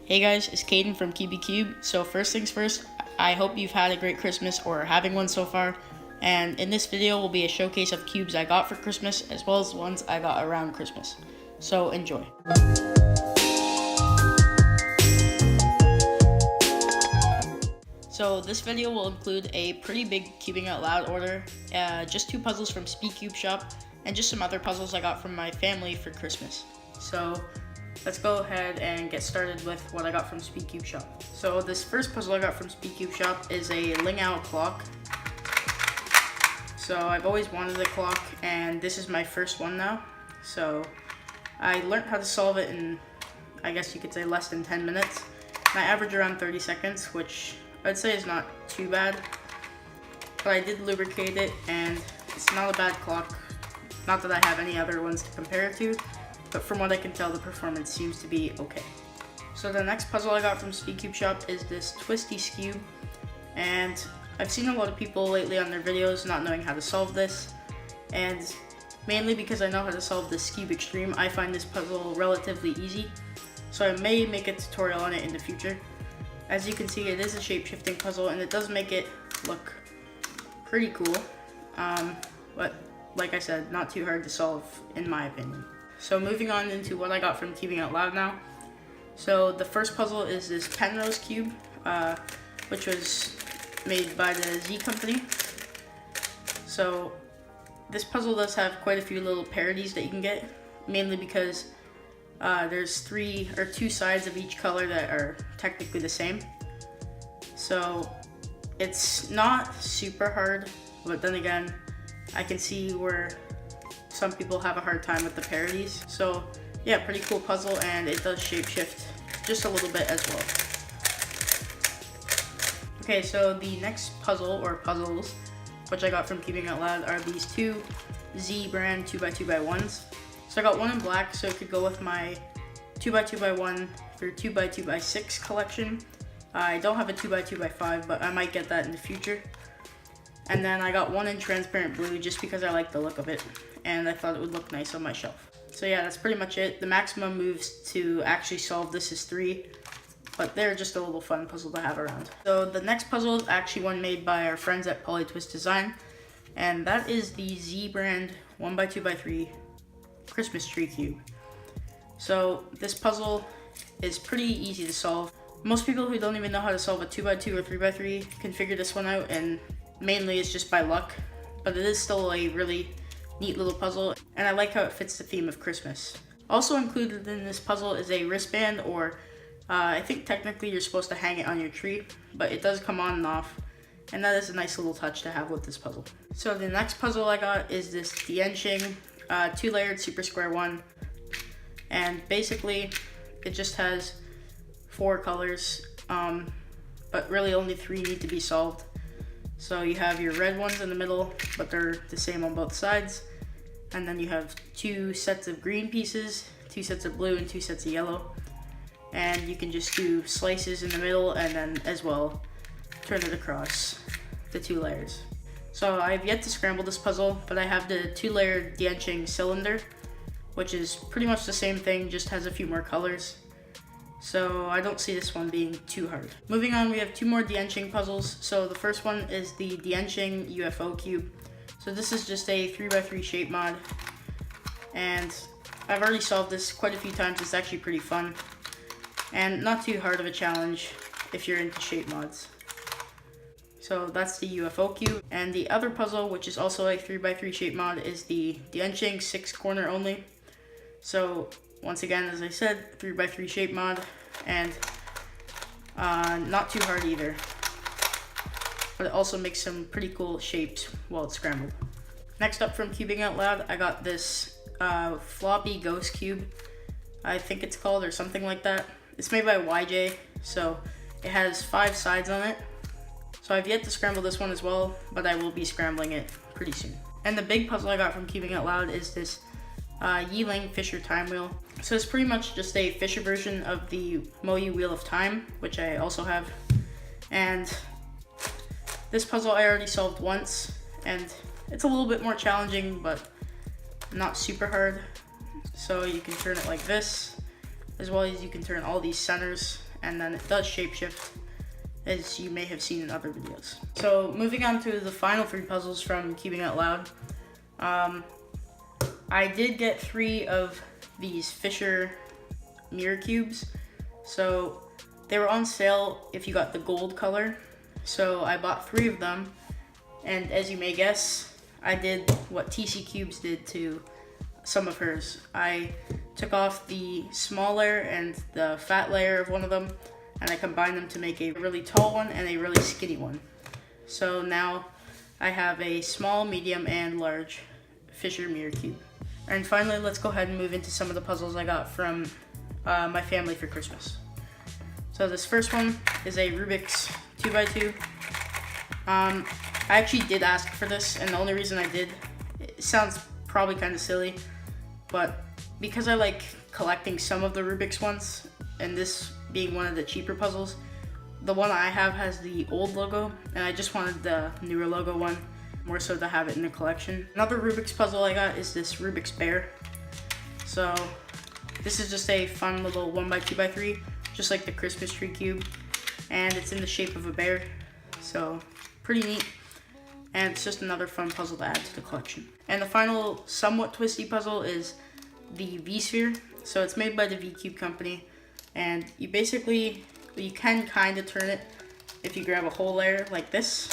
Hey guys, it's Kayden from CUBE.BE.CUBED. So first things first, I hope you've had a great Christmas or are having one so far. And in this video will be a showcase of cubes I got for Christmas as well as ones I got around Christmas. So enjoy. So this video will include a pretty big Cubing Out Loud order, just 2 puzzles from CUBE Shop, and just some other puzzles I got from my family for Christmas. So let's go ahead and get started with what I got from CUBE Shop. So this first puzzle I got from CUBE Shop is a Ling Out clock. So I've always wanted a clock, and this is my first one now. So I learned how to solve it in, I guess you could say, less than 10 minutes. And I average around 30 seconds, which I'd say is not too bad. But I did lubricate it, and it's not a bad clock. Not that I have any other ones to compare it to, but from what I can tell, the performance seems to be okay. So the next puzzle I got from CUBE Shop is this Twisty Cube, and I've seen a lot of people lately on their videos not knowing how to solve this, and mainly because I know how to solve this Cube Extreme, I find this puzzle relatively easy, so I may make a tutorial on it in the future. As you can see, it is a shape-shifting puzzle, and it does make it look pretty cool, but like I said, not too hard to solve in my opinion. So moving on into what I got from CubingOutLoud now. So the first puzzle is this Penrose cube, which was made by the Z company. So this puzzle does have quite a few little parodies that you can get, mainly because there's 2 sides of each color that are technically the same. So it's not super hard, but then again, I can see where some people have a hard time with the parodies. So yeah, pretty cool puzzle, and it does shapeshift just a little bit as well. Okay, so the next puzzle, or puzzles, which I got from CubingOutLoud are these 2 Z brand 2x2x1s. So I got one in black, so it could go with my 2x2x1 for 2x2x6 collection. I don't have a 2x2x5, but I might get that in the future. And then I got one in transparent blue just because I like the look of it, and I thought it would look nice on my shelf. So yeah, that's pretty much it. The maximum moves to actually solve this is 3, but they're just a little fun puzzle to have around. So the next puzzle is actually one made by our friends at Polytwist Design, and that is the Z brand 1x2x3 Christmas tree cube. So this puzzle is pretty easy to solve. Most people who don't even know how to solve a 2x2 or 3x3 can figure this one out, and mainly it's just by luck, but it is still a really neat little puzzle, and I like how it fits the theme of Christmas. Also included in this puzzle is a wristband, or I think technically you're supposed to hang it on your tree, but it does come on and off, and that is a nice little touch to have with this puzzle. So the next puzzle I got is this Dianching 2-layered super square one, and basically it just has 4 colors, but really only 3 need to be solved. So you have your red ones in the middle, but they're the same on both sides. And then you have 2 sets of green pieces, 2 sets of blue, and 2 sets of yellow. And you can just do slices in the middle, and then as well turn it across the 2 layers. So I've yet to scramble this puzzle, but I have the 2-layered Dianching cylinder, which is pretty much the same thing, just has a few more colors. So I don't see this one being too hard. Moving on, we have 2 more Dianching puzzles. So the first one is the Dianching UFO cube. So this is just a 3x3 shape mod, and I've already solved this quite a few times. It's actually pretty fun, and not too hard of a challenge if you're into shape mods. So that's the UFO cube. And the other puzzle, which is also a 3x3 shape mod, is the Dianching 6-corner only. So once again, as I said, 3x3 shape mod, and not too hard either. But it also makes some pretty cool shapes while it's scrambled. Next up from CubingOutLoud, I got this floppy ghost cube, I think it's called, or something like that. It's made by YJ, so it has 5 sides on it. So I've yet to scramble this one as well, but I will be scrambling it pretty soon. And the big puzzle I got from CubingOutLoud is this Yiling Fisher time wheel. So it's pretty much just a Fisher version of the Moyu Wheel of Time, which I also have. And this puzzle I already solved once, and it's a little bit more challenging, but not super hard. So you can turn it like this, as well as you can turn all these centers, and then it does shapeshift, as you may have seen in other videos. So moving on to the final 3 puzzles from Cubing Out Loud. I did get 3 of these Fisher mirror cubes. So they were on sale if you got the gold color. So I bought 3 of them, and as you may guess, I did what TC Cubes did to some of hers. I took off the small layer and the fat layer of one of them, and I combined them to make a really tall one and a really skinny one. So now I have a small, medium, and large Fisher mirror cube. And finally, let's go ahead and move into some of the puzzles I got from my family for Christmas. So this first one is a Rubik's 2x2. I actually did ask for this, and the only reason I did, it sounds probably kind of silly, but because I like collecting some of the Rubik's ones, and this being one of the cheaper puzzles, the one I have has the old logo, and I just wanted the newer logo one, more so to have it in the collection. Another Rubik's puzzle I got is this Rubik's Bear. So this is just a fun little 1x2x3, just like the Christmas tree cube, and it's in the shape of a bear, so pretty neat. And it's just another fun puzzle to add to the collection. And the final somewhat twisty puzzle is the V-Sphere. So it's made by the V-Cube company, and you can kind of turn it if you grab a whole layer like this.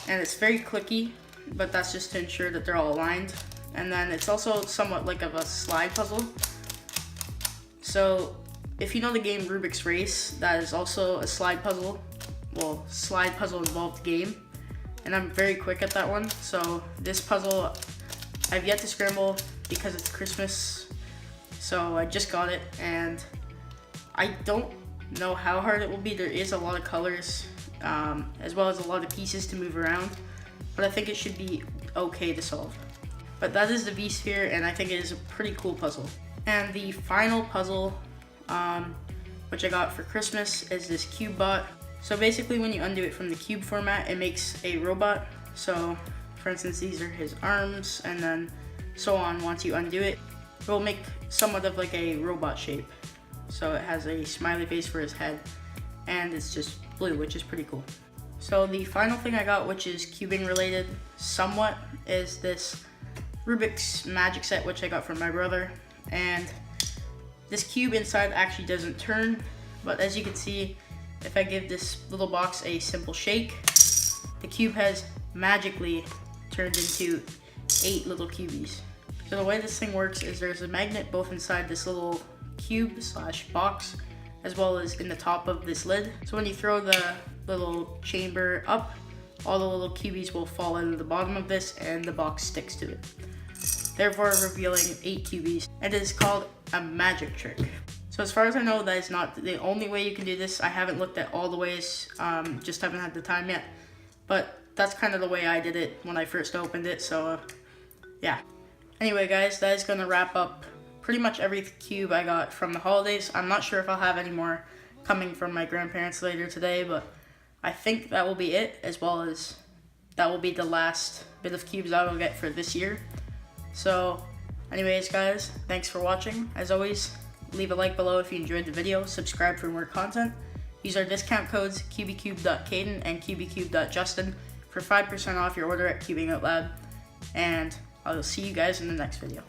And it's very clicky, but that's just to ensure that they're all aligned. And then it's also somewhat like of a slide puzzle. So if you know the game Rubik's Race, that is also a slide puzzle. Well, slide puzzle involved game, and I'm very quick at that one. So this puzzle I've yet to scramble because it's Christmas, so I just got it, and I don't know how hard it will be. There is a lot of colors, as well as a lot of pieces to move around, but I think it should be okay to solve. But that is the V-Sphere, and I think it is a pretty cool puzzle. And the final puzzle, which I got for Christmas, is this CUBE.BE.CUBED. So basically when you undo it from the cube format, it makes a robot. So for instance, these are his arms, and then so on. Once you undo it, it will make somewhat of like a robot shape. So it has a smiley face for his head, and it's just blue, which is pretty cool. So the final thing I got, which is cubing related somewhat, is this Rubik's magic set, which I got from my brother. And this cube inside actually doesn't turn, but as you can see, if I give this little box a simple shake, the cube has magically turned into 8 little cubies. So the way this thing works is there's a magnet both inside this little cube / box, as well as in the top of this lid. So when you throw the little chamber up, all the little cubies will fall into the bottom of this, and the box sticks to it, therefore revealing 8 cubies. And it is called a magic trick. So as far as I know, that is not the only way you can do this. I haven't looked at all the ways, just haven't had the time yet. But that's kind of the way I did it when I first opened it, so yeah. Anyway guys, that is going to wrap up pretty much every cube I got from the holidays. I'm not sure if I'll have any more coming from my grandparents later today, but I think that will be it, as well as that will be the last bit of cubes I will get for this year. So anyways guys, thanks for watching. As always, leave a like below if you enjoyed the video, subscribe for more content. Use our discount codes CUBE.BE.CUBED and CUBE.BE.CUBED for 5% off your order at CubingOutLoud, and I'll see you guys in the next video.